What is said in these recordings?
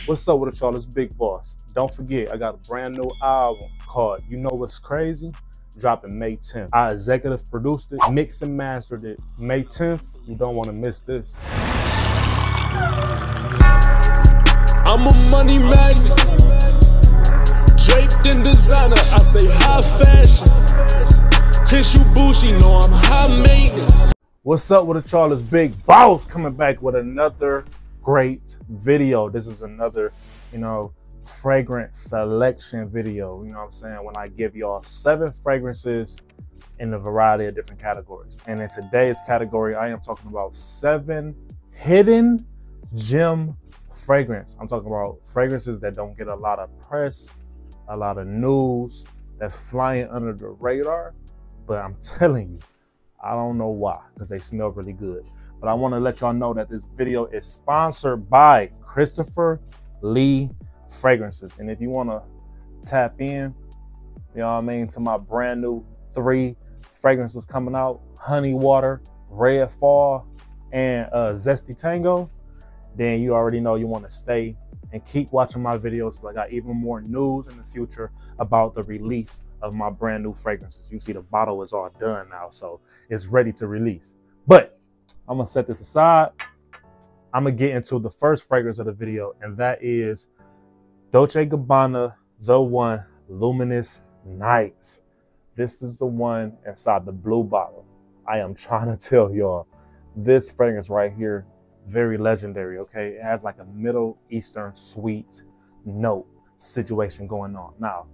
What's up with y'all? It's Big Boss. Don't forget, I got a brand new album called You Know What's Crazy, dropping May 10th. I executive produced it, mixed and mastered it. May 10th, you don't want to miss this. I'm a money magnet, draped in designer, I stay high fashion. Tissue bougie, know I'm high maintenance. What's up with y'all? It's Big Boss coming back with another great video. This is another, fragrance selection video. You know what I'm saying? When I give y'all 7 fragrances in a variety of different categories. And in today's category, I am talking about 7 hidden gem fragrance. I'm talking about fragrances that don't get a lot of press, a lot of news, that's flying under the radar. But I'm telling you, I don't know why, because they smell really good. But I want to let y'all know that this video is sponsored by Christopher Lee Fragrances. And if you want to tap in, you know what I mean, to my brand new 3 fragrances coming out, Honey Water, Red Fall, and Zesty Tango, then you already know you want to stay and keep watching my videos. So I got even more news in the future about the release of my brand new fragrances. You see the bottle is all done now, so it's ready to release. But I'm gonna set this aside. I'm gonna get into the first fragrance of the video, and that is Dolce Gabbana The One Luminous Nights. This is the one inside the blue bottle. I am trying to tell y'all, this fragrance right here, very legendary, okay? It has like a Middle Eastern sweet note situation going on. Now,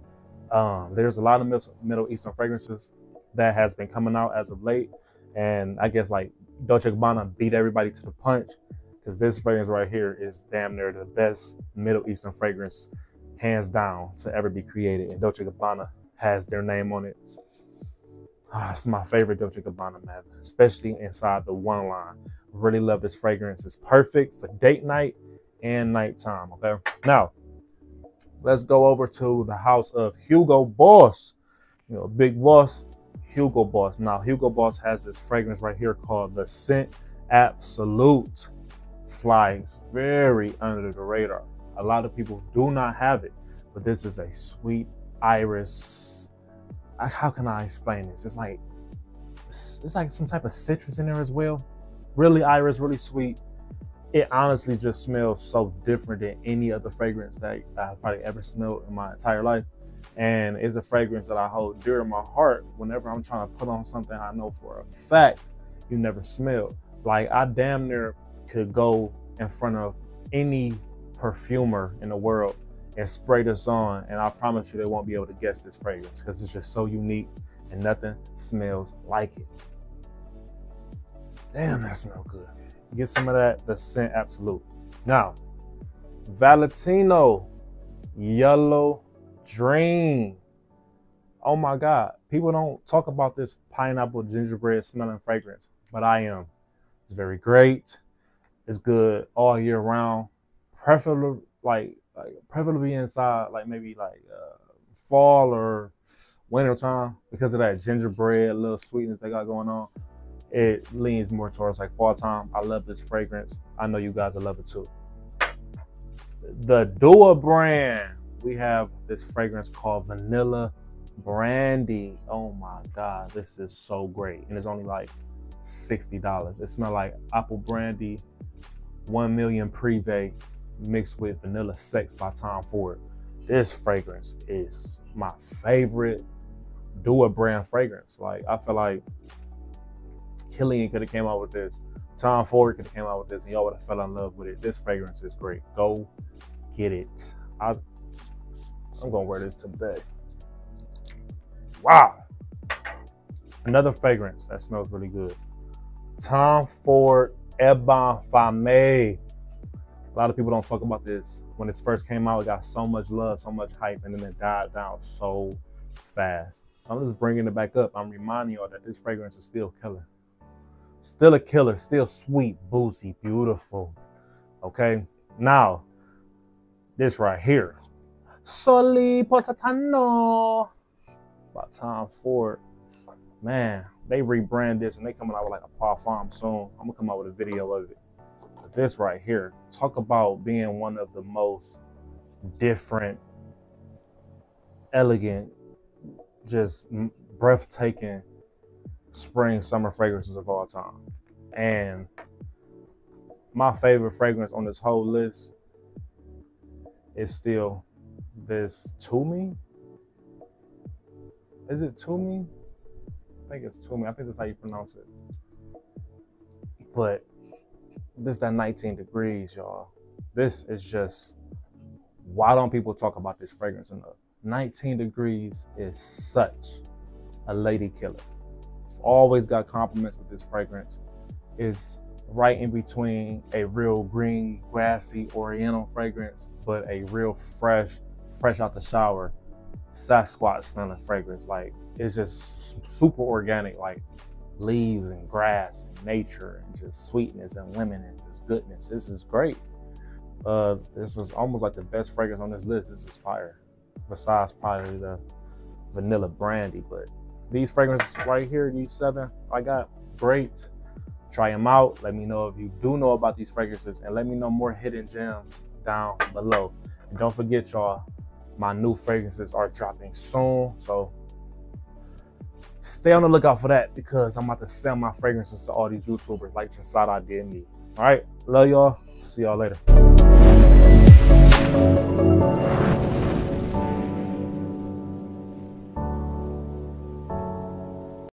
there's a lot of Middle Eastern fragrances that has been coming out as of late. And I guess like Dolce Gabbana beat everybody to the punch, because this fragrance right here is damn near the best Middle Eastern fragrance, hands down, to ever be created. And Dolce Gabbana has their name on it. It's my favorite Dolce Gabbana, man, especially inside the one line. Really love this fragrance. It's perfect for date night and nighttime, okay? Now, let's go over to the house of Hugo Boss. Big Boss, Hugo Boss. Now, Hugo Boss has this fragrance right here called the Scent Absolute. Flies very under the radar. A lot of people do not have it, but this is a sweet iris. How can I explain this? It's like some type of citrus in there as well. Really iris, really sweet. It honestly just smells so different than any other fragrance that I've probably ever smelled in my entire life. And it's a fragrance that I hold dear to my heart whenever I'm trying to put on something I know for a fact you never smelled. Like, I damn near could go in front of any perfumer in the world and spray this on, and I promise you they won't be able to guess this fragrance, because it's just so unique and nothing smells like it. Damn, that smells good. Get some of that, the Scent Absolute. Now, Valentino Yellow Dream. Oh my God. People don't talk about this pineapple gingerbread smelling fragrance, but I am. It's very great. It's good all year round. Preferably inside maybe fall or winter time, because of that gingerbread little sweetness they got going on. It leans more towards like fall time. I love this fragrance. I know you guys will love it too. The Dua brand, we have this fragrance called Vanilla Brandy. Oh my God, this is so great. And it's only like $60. It smells like apple brandy, 1 million Privé mixed with vanilla sex by Tom Ford. This fragrance is my favorite Dua brand fragrance. Like, I feel like Killian could have came out with this. Tom Ford could have came out with this, and y'all would have fell in love with it. This fragrance is great. Go get it. I'm gonna wear this today. Wow. Another fragrance that smells really good. Tom Ford Ebon Fame. A lot of people don't talk about this. When it first came out, it got so much love, so much hype, and then it died down so fast. So I'm just bringing it back up. I'm reminding y'all that this fragrance is still killer. Still a killer, still sweet, boozy, beautiful. Okay, now, this right here. Soli Posatano by Tom Ford. Man, they rebrand this and they coming out with like a parfum soon. I'm gonna come out with a video of it. this right here. Talk about being one of the most different, elegant, just breathtaking spring summer fragrances of all time. And my favorite fragrance on this whole list is still this Tumi. Is it Tumi? I think it's Tumi. I think that's how you pronounce it. But this is that 19 degrees, y'all. This is just, why don't people talk about this fragrance enough? 19 degrees is such a lady killer. Always got compliments with this fragrance. It's right in between a real green, grassy, oriental fragrance, but a real fresh out the shower, Sasquatch smelling fragrance. Like, it's just super organic, like leaves and grass and nature and just sweetness and lemon and just goodness. This is great. This is almost like the best fragrance on this list. This is fire. Besides probably the vanilla brandy, but these fragrances right here, these 7 I got, great. Try them out. Let me know if you do know about these fragrances, and let me know more hidden gems down below. And don't forget, y'all, my new fragrances are dropping soon, so stay on the lookout for that, because I'm about to sell my fragrances to all these YouTubers like Jasada did me. All right, love y'all. See y'all later.